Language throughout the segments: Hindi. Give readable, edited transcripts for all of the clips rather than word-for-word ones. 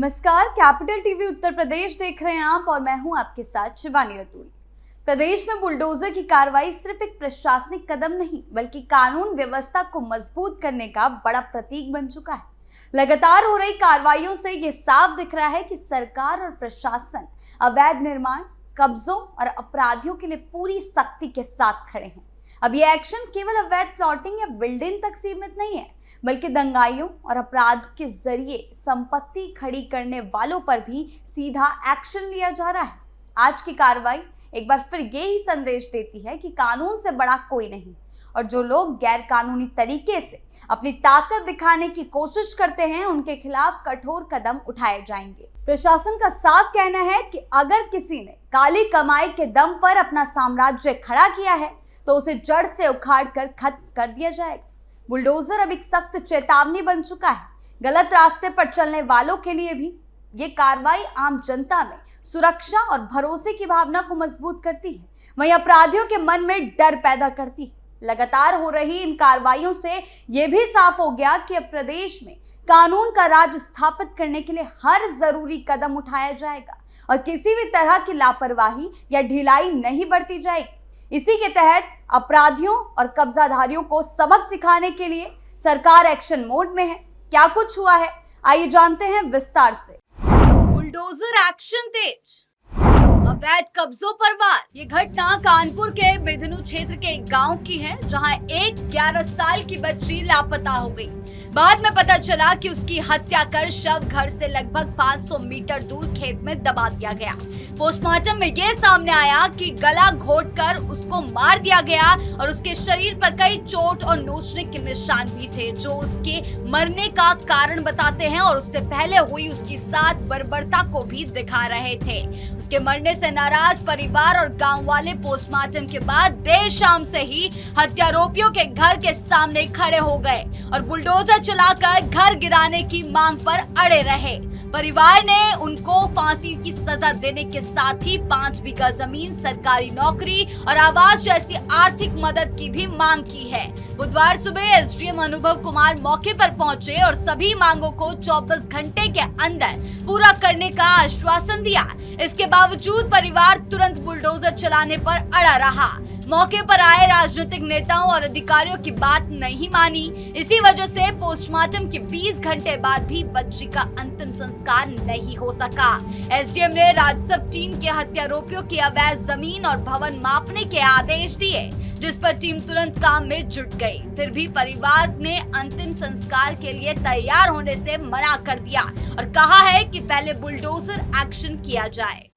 नमस्कार, कैपिटल टीवी उत्तर प्रदेश देख रहे हैं आप और मैं हूं आपके साथ शिवानी रतूड़ी। प्रदेश में बुलडोजर की कार्रवाई सिर्फ एक प्रशासनिक कदम नहीं बल्कि कानून व्यवस्था को मजबूत करने का बड़ा प्रतीक बन चुका है। लगातार हो रही कार्रवाइयों से ये साफ दिख रहा है कि सरकार और प्रशासन अवैध निर्माण, कब्जों और अपराधियों के लिए पूरी सख्ती के साथ खड़े हैं। अब ये एक्शन केवल अवैध प्लॉटिंग या बिल्डिंग तक सीमित नहीं है, बल्कि दंगाइयों और अपराध के जरिए संपत्ति खड़ी करने वालों पर भी सीधा एक्शन लिया जा रहा है। आज की कार्रवाई एक बार फिर ये ही संदेश देती है कि कानून से बड़ा कोई नहीं और जो लोग गैर कानूनी तरीके से अपनी ताकत दिखाने की कोशिश करते हैं उनके खिलाफ कठोर कदम उठाए जाएंगे। प्रशासन का साफ कहना है कि अगर किसी ने काली कमाई के दम पर अपना साम्राज्य खड़ा किया है तो उसे जड़ से उखाड़ कर खत्म कर दिया जाएगा। बुलडोजर अब एक सख्त चेतावनी बन चुका है। गलत रास्ते पर चलने वालों के लिए भी ये कार्रवाई आम जनता में सुरक्षा और भरोसे की भावना को मजबूत करती है, वहीं अपराधियों के मन में डर पैदा करती है। लगातार हो रही इन कार्रवाइयों से यह भी साफ हो गया कि अब प्रदेश में कानून का राज स्थापित करने के लिए हर जरूरी कदम उठाया जाएगा और किसी भी तरह की लापरवाही या ढिलाई नहीं बरती जाएगी। इसी के तहत अपराधियों और कब्जाधारियों को सबक सिखाने के लिए सरकार एक्शन मोड में है। क्या कुछ हुआ है, आइए जानते हैं विस्तार से। बुलडोजर एक्शन तेज, अवैध कब्जों पर वार। ये घटना कानपुर के बिधनु क्षेत्र के एक गांव की है, जहां एक 11 साल की बच्ची लापता हो गई। बाद में पता चला कि उसकी हत्या कर शव घर से लगभग 500 मीटर दूर खेत में दबा दिया गया। पोस्टमार्टम में ये सामने आया कि गला घोंटकर उसको मार दिया गया और उसके शरीर पर कई चोट और नोचने के निशान भी थे, जो उसके मरने का कारण बताते हैं और उससे पहले हुई उसकी साथ बर्बरता को भी दिखा रहे थे। उसके मरने से नाराज परिवार और गांव वाले पोस्टमार्टम के बाद देर शाम से ही हत्यारोपियों के घर के सामने खड़े हो गए और बुलडोजर चलाकर घर गिराने की मांग पर अड़े रहे। परिवार ने उनको फांसी की सजा देने के साथ ही 5 बीघा जमीन, सरकारी नौकरी और आवास जैसी आर्थिक मदद की भी मांग की है। बुधवार सुबह एसडीएम अनुभव कुमार मौके पर पहुंचे और सभी मांगों को 24 घंटे के अंदर पूरा करने का आश्वासन दिया। इसके बावजूद परिवार तुरंत बुलडोजर चलाने पर अड़ा रहा। मौके पर आए राजनीतिक नेताओं और अधिकारियों की बात नहीं मानी। इसी वजह से पोस्टमार्टम के 20 घंटे बाद भी बच्ची का अंतिम संस्कार नहीं हो सका। एसडीएम ने राजस्व टीम के हत्यारोपियों की अवैध जमीन और भवन मापने के आदेश दिए, जिस पर टीम तुरंत काम में जुट गई। फिर भी परिवार ने अंतिम संस्कार के लिए तैयार होने से मना कर दिया और कहा है कि पहले बुलडोजर एक्शन किया जाए।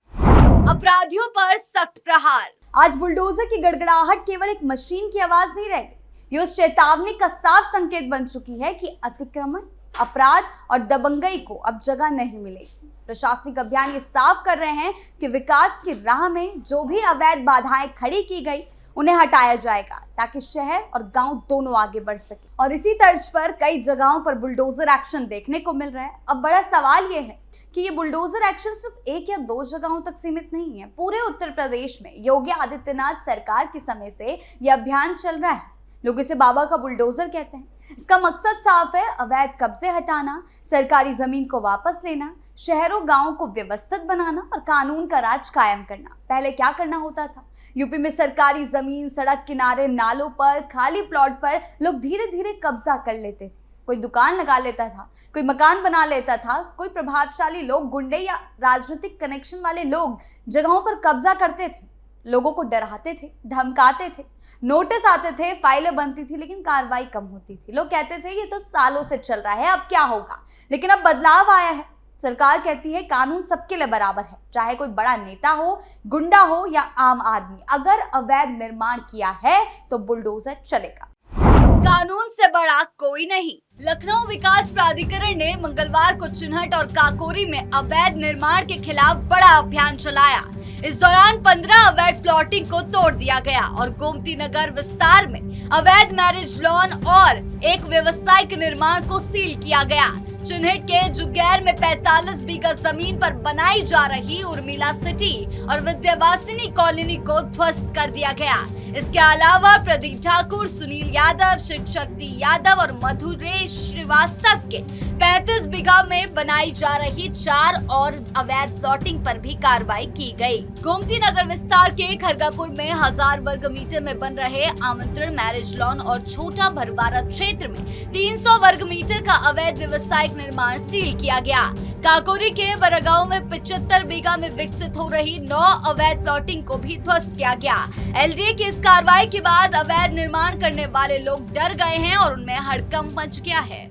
अपराधियों पर सख्त प्रहार। आज बुलडोजर की गड़गड़ाहट केवल एक मशीन की आवाज नहीं रह गई, ये उस चेतावनी का साफ संकेत बन चुकी है कि अतिक्रमण, अपराध और दबंगई को अब जगह नहीं मिलेगी। प्रशासनिक अभियान ये साफ कर रहे हैं कि विकास की राह में जो भी अवैध बाधाएं खड़ी की गई उन्हें हटाया जाएगा, ताकि शहर और गांव दोनों आगे बढ़ सके। और इसी तर्ज पर कई जगहों पर बुलडोजर एक्शन देखने को मिल रहा है। अब बड़ा सवाल ये है कि ये बुलडोजर एक्शन सिर्फ 1 या 2 जगहों तक सीमित नहीं है। पूरे उत्तर प्रदेश में योगी आदित्यनाथ सरकार के समय से यह अभियान चल रहा है। लोग इसे बाबा का बुलडोजर कहते हैं। इसका मकसद साफ है, अवैध कब्जे हटाना, सरकारी जमीन को वापस लेना, शहरों गांवों को व्यवस्थित बनाना और कानून का राज कायम करना। पहले क्या करना होता था? यूपी में सरकारी जमीन, सड़क किनारे, नालों पर, खाली प्लॉट पर लोग धीरे धीरे कब्जा कर लेते थे। कोई दुकान लगा लेता था, कोई मकान बना लेता था, कोई प्रभावशाली लोग, गुंडे या राजनीतिक कनेक्शन वाले लोग जगहों पर कब्जा करते थे। लोगों को डराते थे, धमकाते थे, नोटिस आते थे, फाइलें बनती थी, लेकिन कार्रवाई कम होती थी। लोग कहते थे ये तो सालों से चल रहा है, अब क्या होगा। लेकिन अब बदलाव आया है। सरकार कहती है कानून सबके लिए बराबर है, चाहे कोई बड़ा नेता हो, गुंडा हो या आम आदमी। अगर अवैध निर्माण किया है तो बुलडोजर चलेगा। कानून से बड़ा कोई नहीं। लखनऊ विकास प्राधिकरण ने मंगलवार को चिन्हट और काकोरी में अवैध निर्माण के खिलाफ बड़ा अभियान चलाया। इस दौरान 15 अवैध प्लॉटिंग को तोड़ दिया गया और गोमती नगर विस्तार में अवैध मैरिज लॉन और एक व्यवसायिक निर्माण को सील किया गया। चिन्हट के जुगैर में 45 बीघा जमीन पर बनाई जा रही उर्मिला सिटी और विद्यावासिनी कॉलोनी को ध्वस्त कर दिया गया। इसके अलावा प्रदीप ठाकुर, सुनील यादव, शिव शक्ति यादव और मधुरेश श्रीवास्तव के 35 बीघा में बनाई जा रही 4 और अवैध प्लॉटिंग पर भी कार्रवाई की गई। गोमती नगर विस्तार के खरगापुर में 1000 वर्ग मीटर में बन रहे आमंत्रण मैरिज लॉन और छोटा भरवारा क्षेत्र में 300 वर्ग मीटर का अवैध व्यवसायिक निर्माण सील किया गया। काकोरी के बरगांव में 75 बीघा में विकसित हो रही 9 अवैध प्लॉटिंग को भी ध्वस्त किया गया। एलडीए की इस कार्रवाई के बाद अवैध निर्माण करने वाले लोग डर गए हैं और उनमें हड़कंप मच गया है।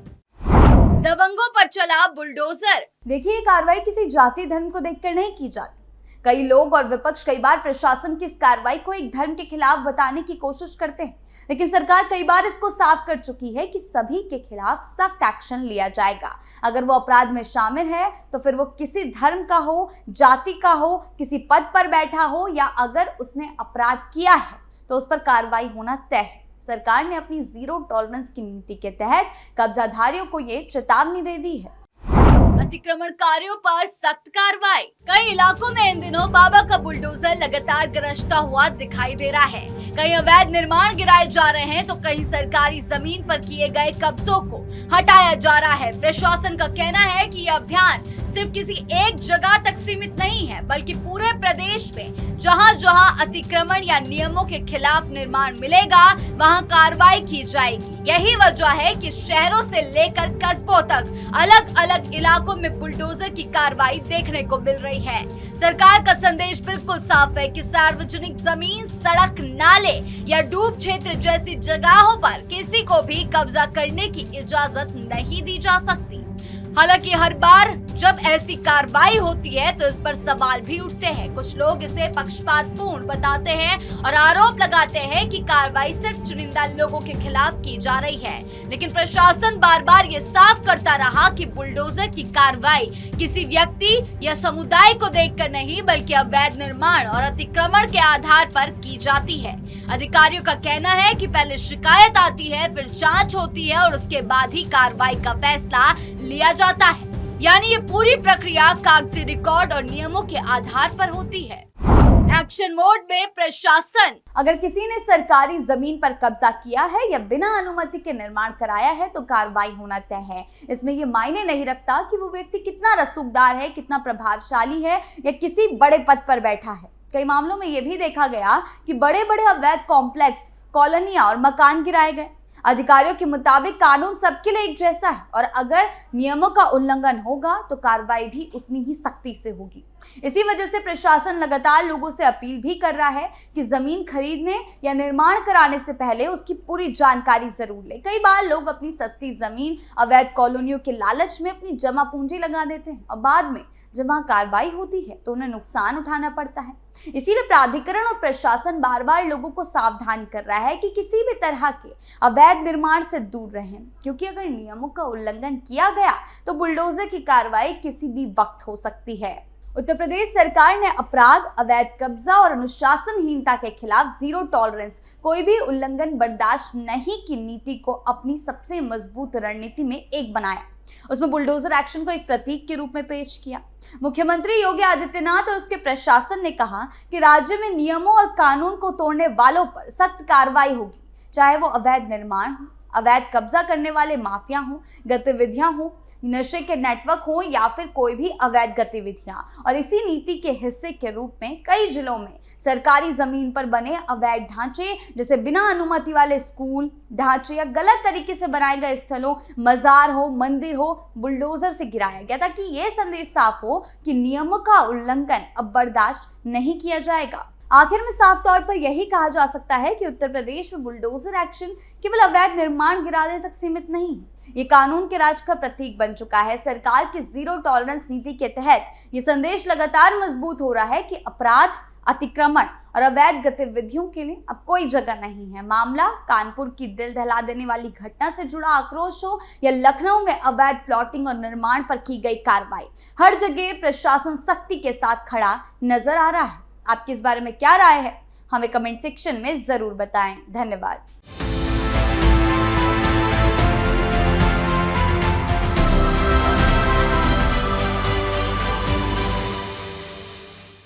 दबंगों पर चला बुलडोजर। देखिए, ये कार्रवाई किसी जाति धर्म को देखकर नहीं की जाती। कई लोग और विपक्ष कई बार प्रशासन की इस कार्रवाई को एक धर्म के खिलाफ बताने की कोशिश करते हैं, लेकिन सरकार कई बार इसको साफ कर चुकी है कि सभी के खिलाफ सख्त एक्शन लिया जाएगा। अगर वो अपराध में शामिल है तो फिर वो किसी धर्म का हो, जाति का हो, किसी पद पर बैठा हो या अगर उसने अपराध किया है तो उस पर कार्रवाई होना तय है। सरकार ने अपनी जीरो टॉलरेंस की नीति के तहत कब्जाधारियों को ये चेतावनी दे दी है। अतिक्रमणकारियों पर सख्त कार्रवाई। कई इलाकों में इन दिनों बाबा का बुलडोजर लगातार गरजता हुआ दिखाई दे रहा है। कहीं अवैध निर्माण गिराए जा रहे हैं तो कहीं सरकारी जमीन पर किए गए कब्जों को हटाया जा रहा है। प्रशासन का कहना है कि यह अभियान सिर्फ किसी एक जगह तक सीमित नहीं है, बल्कि पूरे प्रदेश में जहां जहां अतिक्रमण या नियमों के खिलाफ निर्माण मिलेगा वहां कार्रवाई की जाएगी। यही वजह है कि शहरों से लेकर कस्बों तक अलग अलग इलाकों में बुलडोजर की कार्रवाई देखने को मिल रही है। सरकार का संदेश बिल्कुल साफ है कि सार्वजनिक जमीन, सड़क, नाले या डूब क्षेत्र जैसी जगहों पर किसी को भी कब्जा करने की इजाजत नहीं दी जा सकती। हालांकि हर बार जब ऐसी कार्रवाई होती है तो इस पर सवाल भी उठते हैं। कुछ लोग इसे पक्षपातपूर्ण बताते हैं और आरोप लगाते हैं कि कार्रवाई सिर्फ चुनिंदा लोगों के खिलाफ की जा रही है, लेकिन प्रशासन बार बार ये साफ करता रहा कि बुलडोजर की कार्रवाई किसी व्यक्ति या समुदाय को देखकर नहीं, बल्कि अवैध निर्माण और अतिक्रमण के आधार पर की जाती है। अधिकारियों का कहना है कि पहले शिकायत आती है, फिर जांच होती है और उसके बाद ही कार्रवाई का फैसला लिया जाता है। यानी ये पूरी प्रक्रिया कागजी रिकॉर्ड और नियमों के आधार पर होती है। एक्शन मोड में प्रशासन। अगर किसी ने सरकारी जमीन पर कब्जा किया है या बिना अनुमति के निर्माण कराया है तो कार्रवाई होना तय है। इसमें ये मायने नहीं रखता कि वो व्यक्ति कितना रसूखदार है, कितना प्रभावशाली है या किसी बड़े पद पर बैठा है। कई मामलों में ये भी देखा गया कि बड़े बड़े अवैध कॉम्प्लेक्स, कॉलोनियां और मकान गिराए गए। अधिकारियों के मुताबिक कानून सबके लिए एक जैसा है और अगर नियमों का उल्लंघन होगा तो कार्रवाई भी उतनी ही सख्ती से होगी। इसी वजह से प्रशासन लगातार लोगों से अपील भी कर रहा है कि जमीन खरीदने या निर्माण कराने से पहले उसकी पूरी जानकारी जरूर ले। कई बार लोग अपनी सस्ती जमीन अवैध कॉलोनियों के लालच में अपनी जमा पूंजी लगा देते हैं और बाद में जब वहां कार्रवाई होती है तो उन्हें नुकसान उठाना पड़ता है। इसीलिए प्राधिकरण और प्रशासन बार बार लोगों को सावधान कर रहा है कि किसी भी तरह के अवैध निर्माण से दूर रहें, क्योंकि अगर नियमों का उल्लंघन किया गया तो बुलडोजर की कार्रवाई किसी भी वक्त हो सकती है। उत्तर प्रदेश सरकार ने अपराध, अवैध कब्जा और अनुशासनहीनता के खिलाफ जीरो टॉलरेंस, कोई भी उल्लंघन बर्दाश्त नहीं की नीति को अपनी सबसे मजबूत रणनीति में एक बनाया। उसमें बुलडोजर एक्शन को एक प्रतीक के रूप में पेश किया। मुख्यमंत्री योगी आदित्यनाथ और उसके प्रशासन ने कहा कि राज्य में नियमों और कानून को तोड़ने वालों पर सख्त कार्रवाई होगी, चाहे वो अवैध निर्माण हो, अवैध कब्जा करने वाले माफिया हो, गतिविधियां हो, नशे के नेटवर्क हो या फिर कोई भी अवैध गतिविधियां। और इसी नीति के हिस्से के रूप में कई जिलों में सरकारी जमीन पर बने अवैध ढांचे, जैसे बिना अनुमति वाले स्कूल, ढांचे या गलत तरीके से बनाए गए स्थलों, मजार हो, मंदिर हो, बुलडोजर से गिराया गया, ताकि ये संदेश साफ हो कि नियमों का उल्लंघन अब बर्दाश्त नहीं किया जाएगा। आखिर में साफ तौर पर यही कहा जा सकता है कि उत्तर प्रदेश में बुलडोजर एक्शन केवल अवैध निर्माण गिराने तक सीमित नहीं है, ये कानून के राज का प्रतीक बन चुका है। सरकार की जीरो टॉलरेंस नीति के तहत ये संदेश लगातार मजबूत हो रहा है कि अपराध, अतिक्रमण और अवैध गतिविधियों के लिए अब कोई जगह नहीं है। मामला कानपुर की दिल दहला देने वाली घटना से जुड़ा आक्रोश हो या लखनऊ में अवैध प्लॉटिंग और निर्माण पर की गई कार्रवाई, हर जगह प्रशासन सख्ती के साथ खड़ा नजर आ रहा है। आपकी इस बारे में क्या राय है, हमें कमेंट सेक्शन में जरूर बताएं। धन्यवाद।